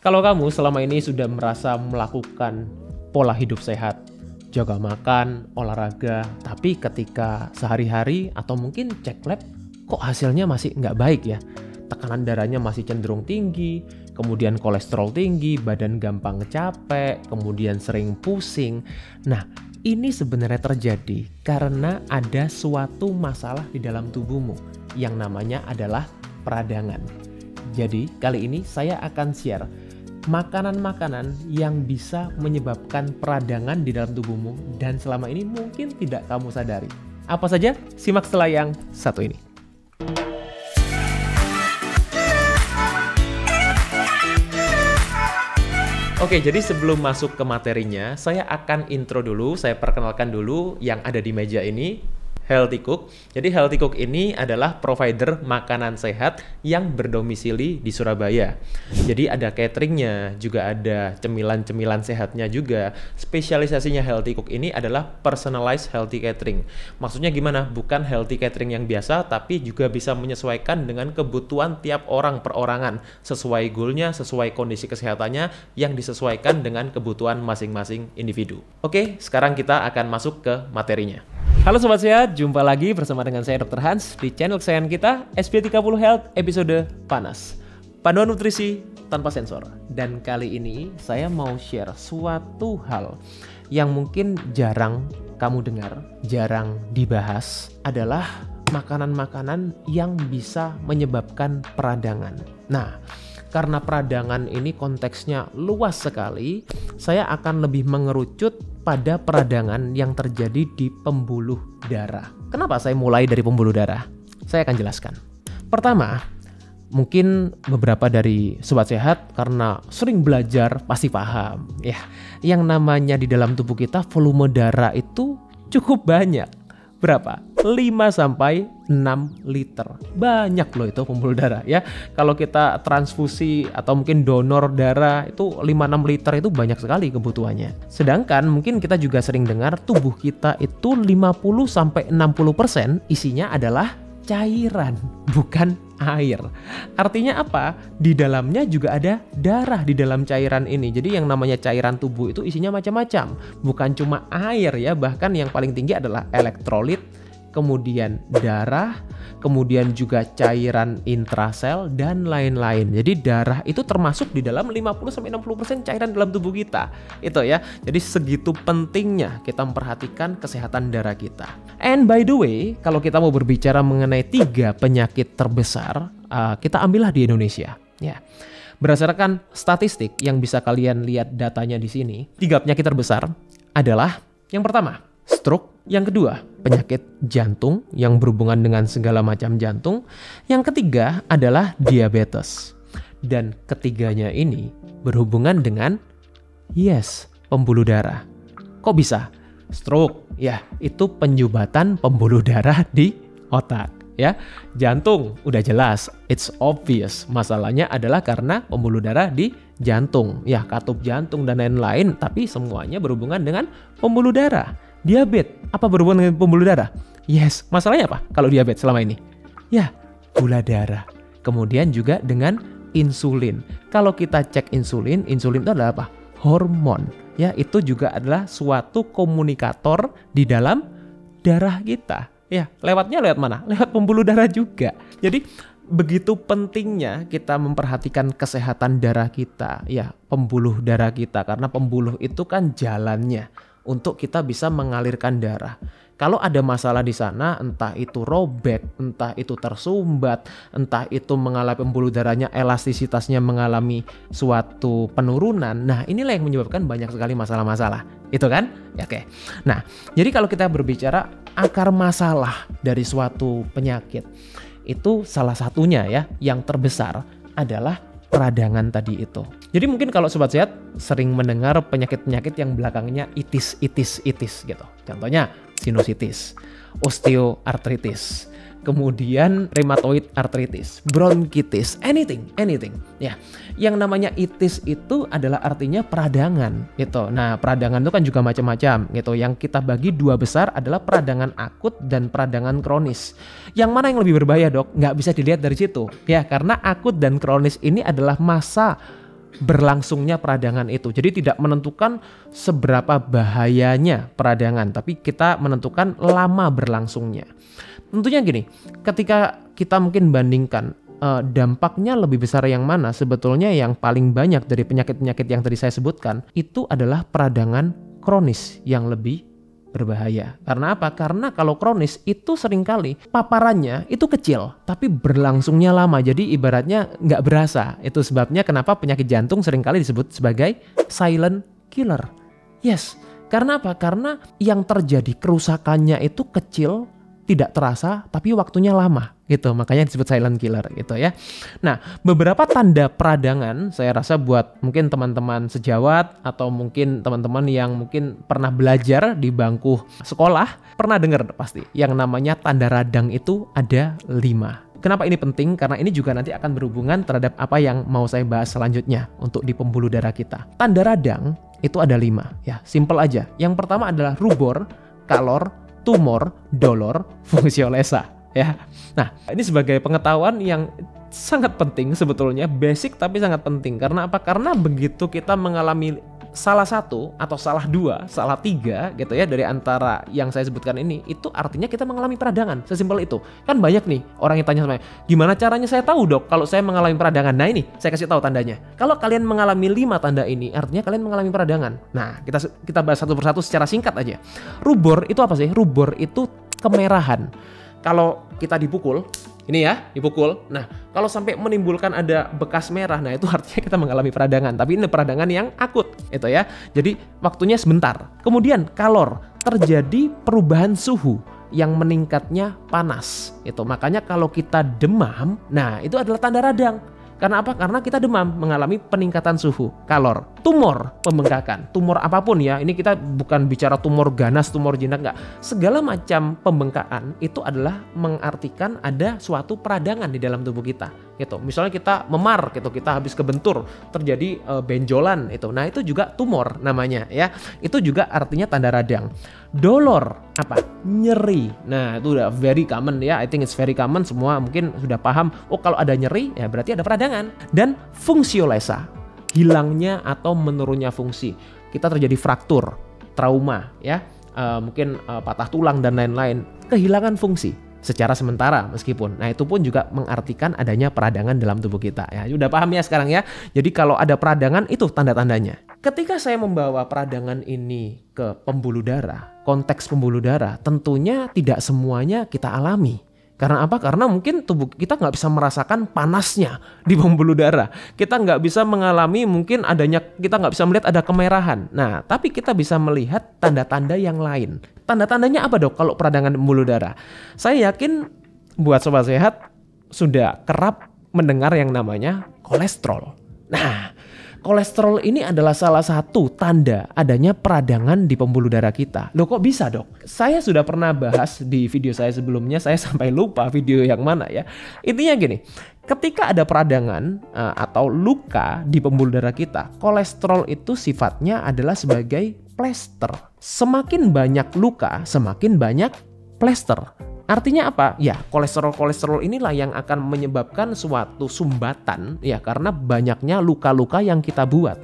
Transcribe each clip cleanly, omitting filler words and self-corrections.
Kalau kamu selama ini sudah merasa melakukan pola hidup sehat, jaga makan, olahraga, tapi ketika sehari-hari atau mungkin cek lab, kok hasilnya masih nggak baik ya? Tekanan darahnya masih cenderung tinggi, kemudian kolesterol tinggi, badan gampang capek, kemudian sering pusing. Nah, ini sebenarnya terjadi karena ada suatu masalah di dalam tubuhmu yang namanya adalah peradangan. Jadi, kali ini saya akan share makanan-makanan yang bisa menyebabkan peradangan di dalam tubuhmu dan selama ini mungkin tidak kamu sadari. Apa saja? Simak setelah yang satu ini. Oke, jadi sebelum masuk ke materinya, saya akan intro dulu, saya perkenalkan dulu yang ada di meja ini. Healthy Cook. Jadi Healthy Cook ini adalah provider makanan sehat yang berdomisili di Surabaya. Jadi ada cateringnya, juga ada cemilan-cemilan sehatnya juga. Spesialisasinya Healthy Cook ini adalah personalized healthy catering. Maksudnya gimana? Bukan healthy catering yang biasa, tapi juga bisa menyesuaikan dengan kebutuhan tiap orang perorangan. Sesuai goalnya, sesuai kondisi kesehatannya, yang disesuaikan dengan kebutuhan masing-masing individu. Oke, sekarang kita akan masuk ke materinya. Halo Sobat Sehat, jumpa lagi bersama dengan saya Dr. Hans di channel kesayangan kita SP30 Health episode Panas. Panduan nutrisi tanpa sensor. Dan kali ini saya mau share suatu hal yang mungkin jarang kamu dengar, jarang dibahas, adalah makanan-makanan yang bisa menyebabkan peradangan. Nah, karena peradangan ini konteksnya luas sekali, saya akan lebih mengerucut pada peradangan yang terjadi di pembuluh darah. Kenapa saya mulai dari pembuluh darah? Saya akan jelaskan. Pertama, mungkin beberapa dari Sobat Sehat karena sering belajar pasti paham ya. Yang namanya di dalam tubuh kita volume darah itu cukup banyak. Berapa? 5-6 liter. Banyak loh itu pembuluh darah ya. Kalau kita transfusi atau mungkin donor darah itu 5-6 liter itu banyak sekali kebutuhannya. Sedangkan mungkin kita juga sering dengar tubuh kita itu 50-60% isinya adalah cairan, bukan air. Artinya apa? Di dalamnya juga ada darah di dalam cairan ini. Jadi yang namanya cairan tubuh itu isinya macam-macam. Bukan cuma air ya, bahkan yang paling tinggi adalah elektrolit, kemudian darah, kemudian juga cairan intrasel dan lain-lain. Jadi darah itu termasuk di dalam 50-60% cairan dalam tubuh kita. Itu ya. Jadi segitu pentingnya kita memperhatikan kesehatan darah kita. And by the way, kalau kita mau berbicara mengenai 3 penyakit terbesar, kita ambillah di Indonesia. Ya. Berdasarkan statistik yang bisa kalian lihat datanya di sini, 3 penyakit terbesar adalah yang pertama, stroke. Yang kedua, penyakit jantung yang berhubungan dengan segala macam jantung. Yang ketiga adalah diabetes. Dan ketiganya ini berhubungan dengan, pembuluh darah. Kok bisa? Stroke, ya itu penyumbatan pembuluh darah di otak. Ya, jantung udah jelas, it's obvious. Masalahnya adalah karena pembuluh darah di jantung. Ya, katup jantung dan lain-lain, tapi semuanya berhubungan dengan pembuluh darah. Diabetes, apa berhubungan dengan pembuluh darah? Masalahnya apa kalau diabetes selama ini? Ya, gula darah. Kemudian juga dengan insulin. Kalau kita cek insulin itu adalah apa? Hormon. Ya, itu juga adalah suatu komunikator di dalam darah kita. Ya, lewatnya lewat mana? Lewat pembuluh darah juga. Jadi begitu pentingnya kita memperhatikan kesehatan darah kita, ya, pembuluh darah kita, karena pembuluh itu kan jalannya untuk kita bisa mengalirkan darah. Kalau ada masalah di sana, entah itu robek, entah itu tersumbat, entah itu mengalami pembuluh darahnya elastisitasnya mengalami suatu penurunan. Nah, inilah yang menyebabkan banyak sekali masalah-masalah. Itu kan? Ya, oke. Nah, jadi kalau kita berbicara akar masalah dari suatu penyakit, itu salah satunya ya, yang terbesar adalah peradangan tadi itu. Jadi mungkin kalau Sobat Sehat sering mendengar penyakit-penyakit yang belakangnya itis gitu. Contohnya sinusitis, osteoartritis, kemudian rheumatoid arthritis, bronkitis, anything. Ya, yang namanya itis itu adalah artinya peradangan gitu. Nah, peradangan itu kan juga macam-macam gitu. Yang kita bagi dua besar adalah peradangan akut dan peradangan kronis. Yang mana yang lebih berbahaya, Dok? Nggak bisa dilihat dari situ. Ya, karena akut dan kronis ini adalah masa berlangsungnya peradangan itu. Jadi tidak menentukan seberapa bahayanya peradangan, tapi kita menentukan lama berlangsungnya. Tentunya gini, ketika kita mungkin bandingkan dampaknya lebih besar yang mana, sebetulnya yang paling banyak dari penyakit-penyakit yang tadi saya sebutkan itu adalah peradangan kronis yang lebih berbahaya. Karena apa? Karena kalau kronis itu seringkali paparannya itu kecil tapi berlangsungnya lama, jadi ibaratnya nggak berasa. Itu sebabnya kenapa penyakit jantung seringkali disebut sebagai silent killer. Yes, karena apa? Karena yang terjadi kerusakannya itu kecil, tidak terasa, tapi waktunya lama gitu, makanya disebut silent killer gitu ya. Nah, beberapa tanda peradangan saya rasa buat mungkin teman-teman sejawat atau mungkin teman-teman yang mungkin pernah belajar di bangku sekolah pernah dengar pasti yang namanya tanda radang itu ada 5. Kenapa ini penting? Karena ini juga nanti akan berhubungan terhadap apa yang mau saya bahas selanjutnya untuk di pembuluh darah kita. Tanda radang itu ada 5 ya, simple aja. Yang pertama adalah rubor, kalor, tumor, dolor, fungsiolesa ya. Nah, ini sebagai pengetahuan yang sangat penting sebetulnya, basic tapi sangat penting. Karena apa? Karena begitu kita mengalami salah satu atau salah 2, salah 3 gitu ya dari antara yang saya sebutkan ini, itu artinya kita mengalami peradangan. Sesimpel itu. Kan banyak nih orang yang tanya sama saya, gimana caranya saya tahu dok kalau saya mengalami peradangan? Nah ini saya kasih tahu tandanya. Kalau kalian mengalami 5 tanda ini, artinya kalian mengalami peradangan. Nah kita bahas satu persatu secara singkat aja. Rubor itu apa sih? Rubor itu kemerahan. Kalau kita dipukul, ini ya, dipukul. Nah, kalau sampai menimbulkan ada bekas merah, nah itu artinya kita mengalami peradangan. Tapi ini peradangan yang akut, itu ya. Jadi waktunya sebentar. Kemudian kalor, terjadi perubahan suhu yang meningkatnya panas. Itu makanya kalau kita demam, nah itu adalah tanda radang. Karena apa? Karena kita demam, mengalami peningkatan suhu. Kalor, tumor, pembengkakan. Tumor apapun ya, ini kita bukan bicara tumor ganas, tumor jinak, enggak. Segala macam pembengkakan itu adalah mengartikan ada suatu peradangan di dalam tubuh kita. Gitu. Misalnya kita memar, gitu, kita habis kebentur, terjadi benjolan itu. Nah, itu juga tumor namanya ya. Itu juga artinya tanda radang. Dolor, apa? Nyeri. Nah, itu udah very common ya. I think it's very common, semua mungkin sudah paham. Oh, kalau ada nyeri ya berarti ada peradangan. Dan fungsiolesa, hilangnya atau menurunnya fungsi. Kita terjadi fraktur, trauma ya. Mungkin patah tulang dan lain-lain. Kehilangan fungsi secara sementara meskipun. Nah, itu pun juga mengartikan adanya peradangan dalam tubuh kita ya. Udah paham ya sekarang ya. Jadi kalau ada peradangan itu tanda-tandanya. Ketika saya membawa peradangan ini ke pembuluh darah, konteks pembuluh darah, tentunya tidak semuanya kita alami. Karena apa? Karena mungkin tubuh kita nggak bisa merasakan panasnya di pembuluh darah. Kita nggak bisa mengalami mungkin adanya, kita nggak bisa melihat ada kemerahan. Nah, tapi kita bisa melihat tanda-tanda yang lain. Tanda-tandanya apa dok kalau peradangan pembuluh darah? Saya yakin buat sobat sehat sudah kerap mendengar yang namanya kolesterol. Nah, kolesterol ini adalah salah satu tanda adanya peradangan di pembuluh darah kita. Loh kok bisa dok? Saya sudah pernah bahas di video saya sebelumnya, saya sampai lupa video yang mana ya. Intinya gini, ketika ada peradangan atau luka di pembuluh darah kita, kolesterol itu sifatnya adalah sebagai plester. Semakin banyak luka, semakin banyak plester. Artinya apa? Ya, kolesterol inilah yang akan menyebabkan suatu sumbatan ya, karena banyaknya luka-luka yang kita buat.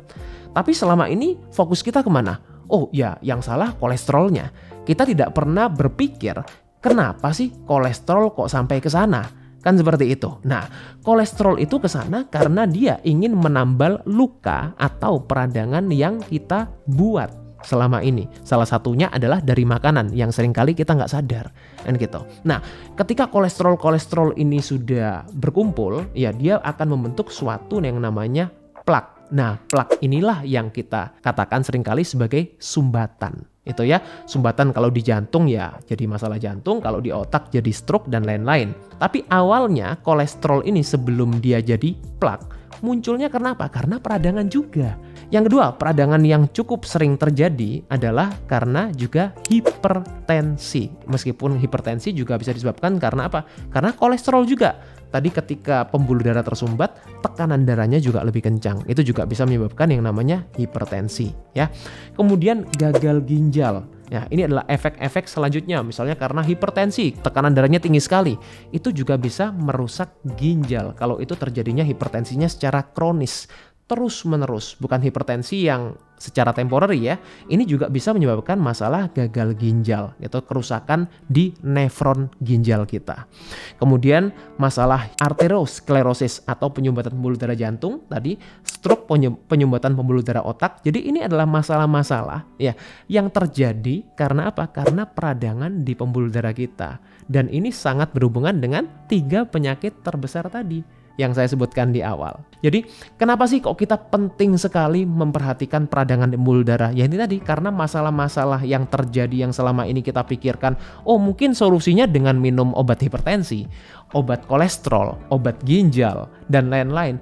Tapi selama ini fokus kita kemana? Oh ya, yang salah kolesterolnya. Kita tidak pernah berpikir kenapa sih kolesterol kok sampai ke sana? Kan seperti itu. Nah, kolesterol itu ke sana karena dia ingin menambal luka atau peradangan yang kita buat selama ini. Salah satunya adalah dari makanan yang seringkali kita nggak sadar kan gitu. Nah, ketika kolesterol ini sudah berkumpul, ya dia akan membentuk suatu yang namanya plak. Nah, plak inilah yang kita katakan seringkali sebagai sumbatan. Itu ya, sumbatan kalau di jantung ya jadi masalah jantung, kalau di otak jadi stroke dan lain-lain. Tapi awalnya kolesterol ini sebelum dia jadi plak, munculnya karena apa? Karena peradangan juga. Yang kedua, peradangan yang cukup sering terjadi adalah karena juga hipertensi. Meskipun hipertensi juga bisa disebabkan karena apa? Karena kolesterol juga. Tadi ketika pembuluh darah tersumbat, tekanan darahnya juga lebih kencang. Itu juga bisa menyebabkan yang namanya hipertensi. Ya. Kemudian gagal ginjal. Ya, ini adalah efek-efek selanjutnya. Misalnya karena hipertensi, tekanan darahnya tinggi sekali. Itu juga bisa merusak ginjal kalau itu terjadinya hipertensinya secara kronis. terus-menerus, bukan hipertensi yang secara temporary ya. Ini juga bisa menyebabkan masalah gagal ginjal, yaitu kerusakan di nefron ginjal kita. Kemudian masalah arteriosklerosis atau penyumbatan pembuluh darah jantung, tadi stroke, penyumbatan pembuluh darah otak. Jadi ini adalah masalah-masalah ya yang terjadi karena apa? Karena peradangan di pembuluh darah kita. Dan ini sangat berhubungan dengan 3 penyakit terbesar tadi yang saya sebutkan di awal. Jadi kenapa sih kok kita penting sekali memperhatikan peradangan pembuluh darah? Ya ini tadi, karena masalah-masalah yang terjadi yang selama ini kita pikirkan, oh mungkin solusinya dengan minum obat hipertensi, obat kolesterol, obat ginjal, dan lain-lain.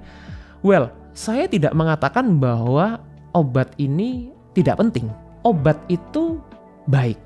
Well, saya tidak mengatakan bahwa obat ini tidak penting. Obat itu baik.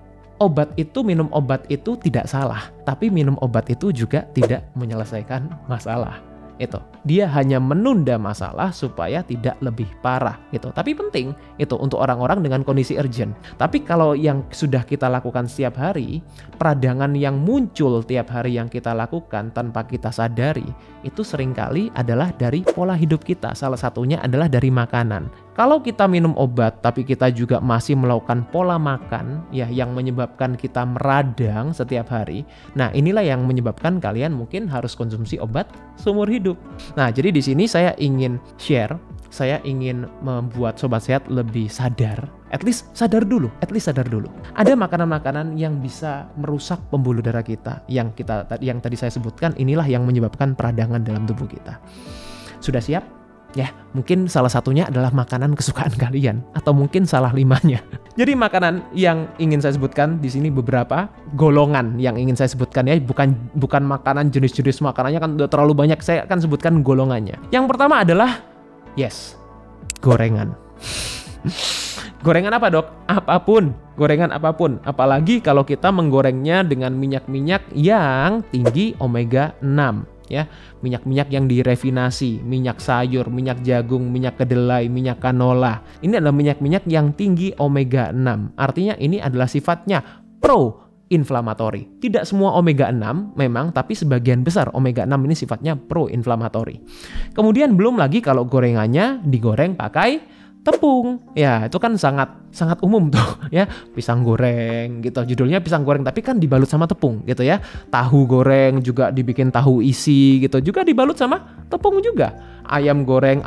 Minum obat itu tidak salah. Tapi minum obat itu juga tidak menyelesaikan masalah. Itu dia hanya menunda masalah supaya tidak lebih parah gitu. Tapi penting itu untuk orang-orang dengan kondisi urgent. Tapi kalau yang sudah kita lakukan setiap hari, peradangan yang muncul tiap hari yang kita lakukan tanpa kita sadari, itu seringkali adalah dari pola hidup kita. Salah satunya adalah dari makanan. Kalau kita minum obat tapi kita juga masih melakukan pola makan ya yang menyebabkan kita meradang setiap hari. Nah, inilah yang menyebabkan kalian mungkin harus konsumsi obat seumur hidup. Nah, jadi di sini saya ingin share, saya ingin membuat sobat sehat lebih sadar. At least sadar dulu. Ada makanan-makanan yang bisa merusak pembuluh darah kita yang tadi saya sebutkan, inilah yang menyebabkan peradangan dalam tubuh kita. Sudah siap? Ya, mungkin salah satunya adalah makanan kesukaan kalian atau mungkin salah 5-nya. Jadi makanan yang ingin saya sebutkan di sini beberapa golongan yang ingin saya sebutkan ya, bukan makanan jenis-jenis makanannya kan udah terlalu banyak, saya akan sebutkan golongannya. Yang pertama adalah gorengan. Gorengan apa, Dok? Gorengan apapun. Apalagi kalau kita menggorengnya dengan minyak-minyak yang tinggi omega 6. Ya, minyak-minyak yang direfinasi, minyak sayur, minyak jagung, minyak kedelai, minyak canola. Ini adalah minyak-minyak yang tinggi omega 6. Artinya ini adalah sifatnya pro-inflamatori. Tidak semua omega 6 memang, tapi sebagian besar omega 6 ini sifatnya pro-inflamatori. Kemudian belum lagi kalau gorengannya digoreng pakai tepung. Ya, itu kan sangat umum tuh ya. Pisang goreng gitu. Judulnya pisang goreng tapi kan dibalut sama tepung gitu ya. Tahu goreng juga dibikin tahu isi gitu. Juga dibalut sama tepung juga. Ayam goreng,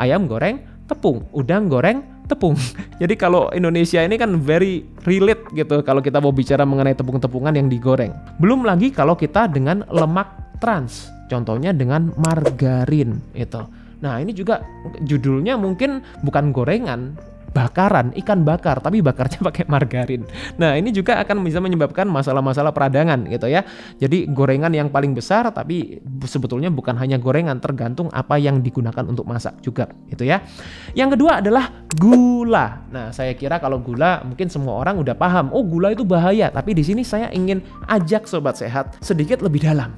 tepung. Udang goreng, tepung. Jadi kalau Indonesia ini kan very relate gitu kalau kita mau bicara mengenai tepung-tepungan yang digoreng. Belum lagi kalau kita dengan lemak trans. Contohnya dengan margarin itu. Nah, ini juga judulnya mungkin bukan gorengan, bakaran, ikan bakar, tapi bakarnya pakai margarin. Nah, ini juga akan bisa menyebabkan masalah-masalah peradangan gitu ya. Jadi gorengan yang paling besar, tapi sebetulnya bukan hanya gorengan, tergantung apa yang digunakan untuk masak juga gitu ya. Yang kedua adalah gula. Nah, saya kira kalau gula mungkin semua orang udah paham, oh gula itu bahaya. Tapi di sini saya ingin ajak sobat sehat sedikit lebih dalam.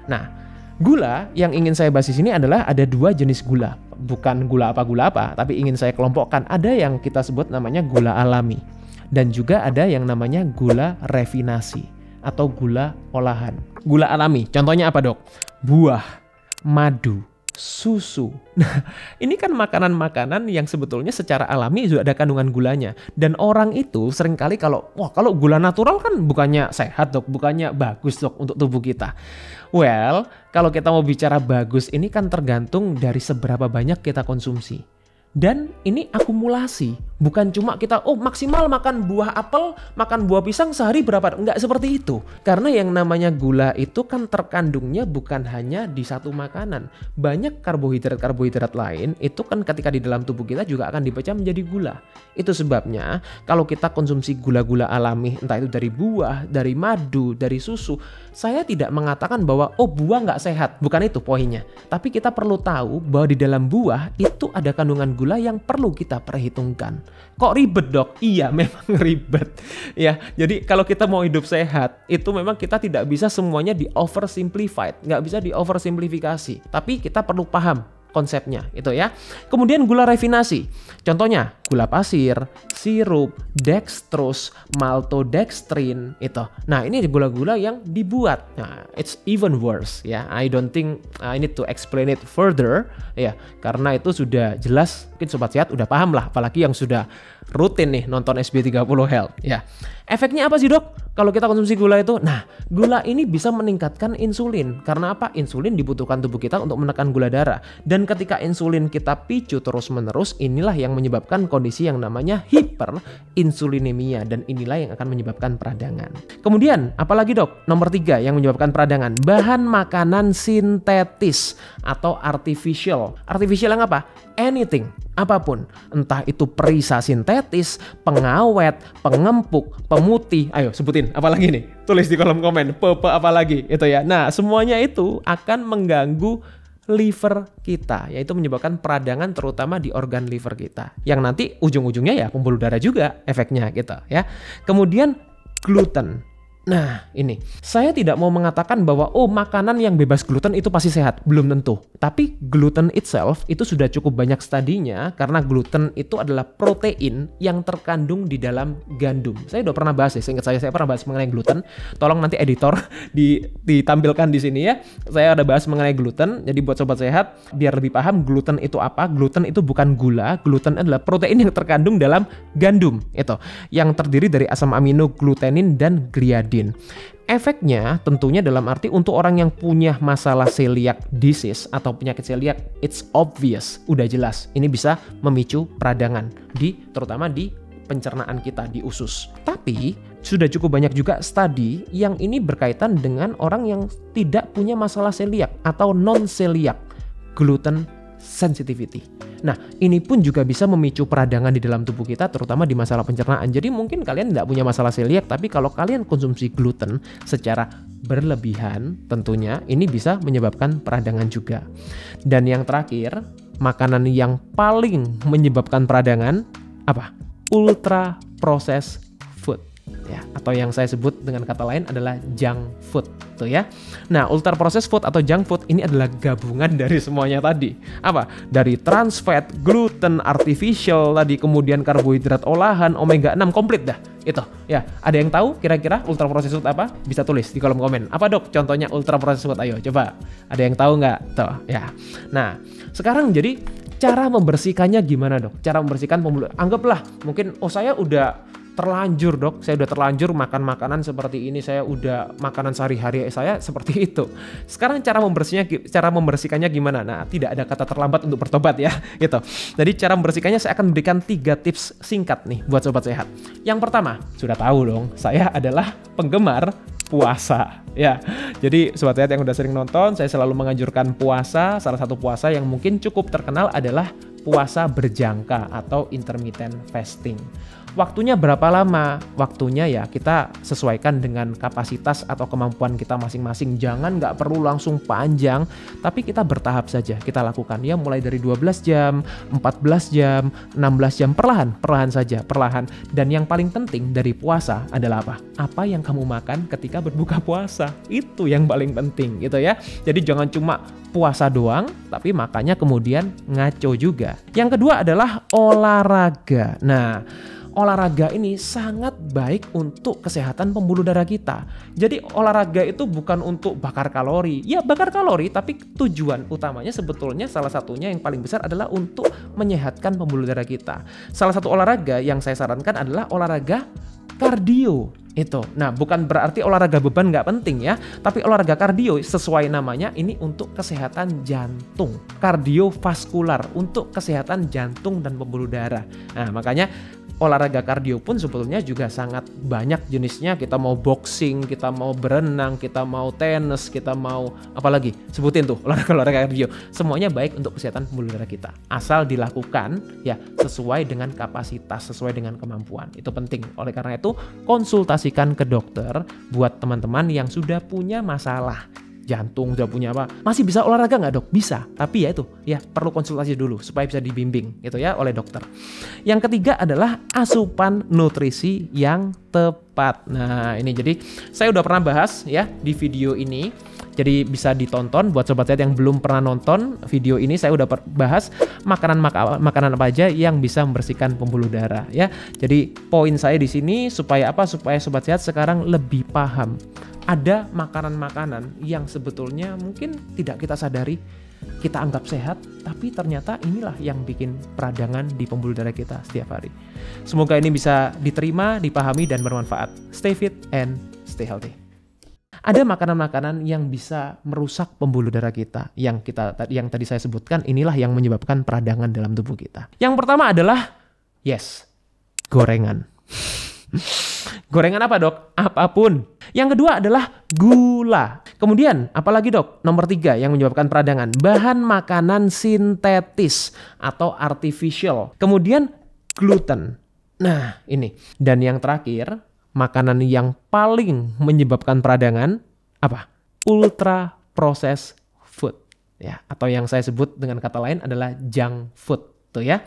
Nah, gula yang ingin saya bahas di sini adalah ada 2 jenis gula. Bukan gula apa, tapi ingin saya kelompokkan. Ada yang kita sebut namanya gula alami. Dan juga ada yang namanya gula refinasi atau gula olahan. Gula alami, contohnya apa, Dok? Buah, madu, susu. Nah, ini kan makanan-makanan yang sebetulnya secara alami sudah ada kandungan gulanya. Dan orang itu seringkali kalau gula natural kan bukannya sehat, Dok, bukannya bagus, Dok, untuk tubuh kita. Well, kalau kita mau bicara bagus ini kan tergantung dari seberapa banyak kita konsumsi. Dan ini akumulasi, bukan cuma kita maksimal makan buah apel, makan buah pisang sehari berapa, enggak seperti itu. Karena yang namanya gula itu kan terkandungnya bukan hanya di satu makanan. Banyak karbohidrat lain itu kan ketika di dalam tubuh kita juga akan dipecah menjadi gula. Itu sebabnya kalau kita konsumsi gula-gula alami, entah itu dari buah, dari madu, dari susu, saya tidak mengatakan bahwa buah nggak sehat, bukan itu poinnya. Tapi kita perlu tahu bahwa di dalam buah itu ada kandungan gula yang perlu kita perhitungkan. Kok ribet, Dok? Iya, memang ribet. Ya, jadi kalau kita mau hidup sehat, itu memang kita tidak bisa semuanya di oversimplified, nggak bisa di oversimplifikasi. Tapi kita perlu paham konsepnya itu ya. Kemudian gula refinasi. Contohnya gula pasir, sirup, dextrose, maltodextrin itu. Nah, ini gula-gula yang dibuat. Nah, it's even worse ya. I don't think I need to explain it further ya, karena itu sudah jelas. Mungkin sobat sehat udah paham lah, apalagi yang sudah rutin nih nonton SB30 Health ya. Efeknya apa sih, Dok? Kalau kita konsumsi gula itu, nah gula ini bisa meningkatkan insulin. Karena apa? Insulin dibutuhkan tubuh kita untuk menekan gula darah. Dan ketika insulin kita picu terus-menerus, inilah yang menyebabkan kondisi yang namanya hiperinsulinemia. Dan inilah yang akan menyebabkan peradangan. Kemudian, apalagi Dok? Nomor 3 yang menyebabkan peradangan. Bahan makanan sintetis atau artificial. Artificial yang apa? Anything, apapun. Entah itu perisa sintetis, pengawet, pengempuk, pemutih. Ayo sebutin, apalagi nih? Tulis di kolom komen, apalagi itu ya. Nah, semuanya itu akan mengganggu liver kita, yaitu menyebabkan peradangan terutama di organ liver kita. Yang nanti ujung-ujungnya ya pembuluh darah juga efeknya gitu ya. Kemudian gluten. Nah, ini saya tidak mau mengatakan bahwa makanan yang bebas gluten itu pasti sehat, belum tentu. Tapi gluten itself itu sudah cukup banyak studinya, karena gluten itu adalah protein yang terkandung di dalam gandum. Saya udah pernah bahas ya, seingat saya pernah bahas mengenai gluten. Tolong nanti editor ditampilkan di sini ya. Saya ada bahas mengenai gluten. Jadi buat sobat sehat biar lebih paham gluten itu apa. Gluten itu bukan gula, gluten adalah protein yang terkandung dalam gandum itu, yang terdiri dari asam amino, glutenin dan gliadin. Efeknya tentunya dalam arti untuk orang yang punya masalah celiac disease atau penyakit celiac, it's obvious, udah jelas. Ini bisa memicu peradangan terutama di pencernaan kita, di usus. Tapi sudah cukup banyak juga studi yang ini berkaitan dengan orang yang tidak punya masalah celiac atau non-celiac gluten sensitivity. Nah, ini pun juga bisa memicu peradangan di dalam tubuh kita, terutama di masalah pencernaan. Jadi mungkin kalian tidak punya masalah celiac, tapi kalau kalian konsumsi gluten secara berlebihan, tentunya ini bisa menyebabkan peradangan juga. Dan yang terakhir, makanan yang paling menyebabkan peradangan apa? Ultra processed food. Ya, atau yang saya sebut dengan kata lain adalah junk food tuh ya. Nah, ultra processed food atau junk food ini adalah gabungan dari semuanya tadi. Apa? Dari trans fat, gluten, artificial tadi, kemudian karbohidrat olahan, omega 6, komplit dah. Itu. Ya, ada yang tahu kira-kira ultra processed food apa? Bisa tulis di kolom komen. Apa, Dok, contohnya ultra processed food? Ayo coba. Ada yang tahu nggak? Tuh, ya. Nah, sekarang jadi cara membersihkannya gimana, Dok? Cara membersihkan pembuluh. Anggaplah mungkin saya udah terlanjur, Dok, saya udah terlanjur makan makanan seperti ini, saya udah makanan sehari-hari saya seperti itu. Sekarang cara membersihkannya gimana? Nah, tidak ada kata terlambat untuk bertobat ya, gitu. Jadi cara membersihkannya saya akan berikan 3 tips singkat nih buat sobat sehat. Yang pertama, sudah tahu dong, saya adalah penggemar puasa ya. Jadi sobat sehat yang udah sering nonton, saya selalu menganjurkan puasa. Salah satu puasa yang mungkin cukup terkenal adalah puasa berjangka atau intermittent fasting. Waktunya berapa lama? Waktunya ya kita sesuaikan dengan kapasitas atau kemampuan kita masing-masing. Jangan nggak perlu langsung panjang, tapi kita bertahap saja. Kita lakukan ya mulai dari 12 jam, 14 jam, 16 jam, perlahan saja, perlahan. Dan yang paling penting dari puasa adalah apa? Apa yang kamu makan ketika berbuka puasa. Itu yang paling penting gitu ya. Jadi jangan cuma puasa doang, tapi makanya kemudian ngaco juga. Yang kedua adalah olahraga. Nah, olahraga ini sangat baik untuk kesehatan pembuluh darah kita. Jadi olahraga itu bukan untuk bakar kalori. Ya bakar kalori, tapi tujuan utamanya sebetulnya salah satunya yang paling besar adalah untuk menyehatkan pembuluh darah kita. Salah satu olahraga yang saya sarankan adalah olahraga kardio. Itu. Nah, bukan berarti olahraga beban nggak penting ya, tapi olahraga kardio sesuai namanya ini untuk kesehatan jantung, kardiovaskular, untuk kesehatan jantung dan pembuluh darah. Nah, makanya olahraga kardio pun sebetulnya juga sangat banyak jenisnya. Kita mau boxing, kita mau berenang, kita mau tenis, kita mau apalagi sebutin tuh olahraga kardio. Semuanya baik untuk kesehatan pembuluh darah kita. Asal dilakukan ya sesuai dengan kapasitas, sesuai dengan kemampuan. Itu penting. Oleh karena itu konsultasikan ke dokter buat teman-teman yang sudah punya masalah jantung, sudah punya apa. Masih bisa olahraga nggak dok? Bisa, tapi ya itu ya perlu konsultasi dulu supaya bisa dibimbing gitu ya oleh dokter. Yang ketiga adalah asupan nutrisi yang tepat. Nah ini jadi saya udah pernah bahas ya di video ini. Jadi bisa ditonton buat sobat sehat yang belum pernah nonton video ini, saya udah bahas makanan apa aja yang bisa membersihkan pembuluh darah ya. Jadi poin saya di sini supaya apa? Supaya sobat sehat sekarang lebih paham. Ada makanan-makanan yang sebetulnya mungkin tidak kita sadari, kita anggap sehat, tapi ternyata inilah yang bikin peradangan di pembuluh darah kita setiap hari. Semoga ini bisa diterima, dipahami, dan bermanfaat. Stay fit and stay healthy. Ada makanan-makanan yang bisa merusak pembuluh darah kita, yang tadi saya sebutkan, inilah yang menyebabkan peradangan dalam tubuh kita. Yang pertama adalah gorengan. Gorengan apa dok? Apapun. Yang kedua adalah gula. Kemudian apalagi dok? Nomor 3 yang menyebabkan peradangan, bahan makanan sintetis atau artificial. Kemudian gluten. Nah ini. Dan yang terakhir, makanan yang paling menyebabkan peradangan apa? Ultra processed food ya, atau yang saya sebut dengan kata lain adalah junk food tuh ya.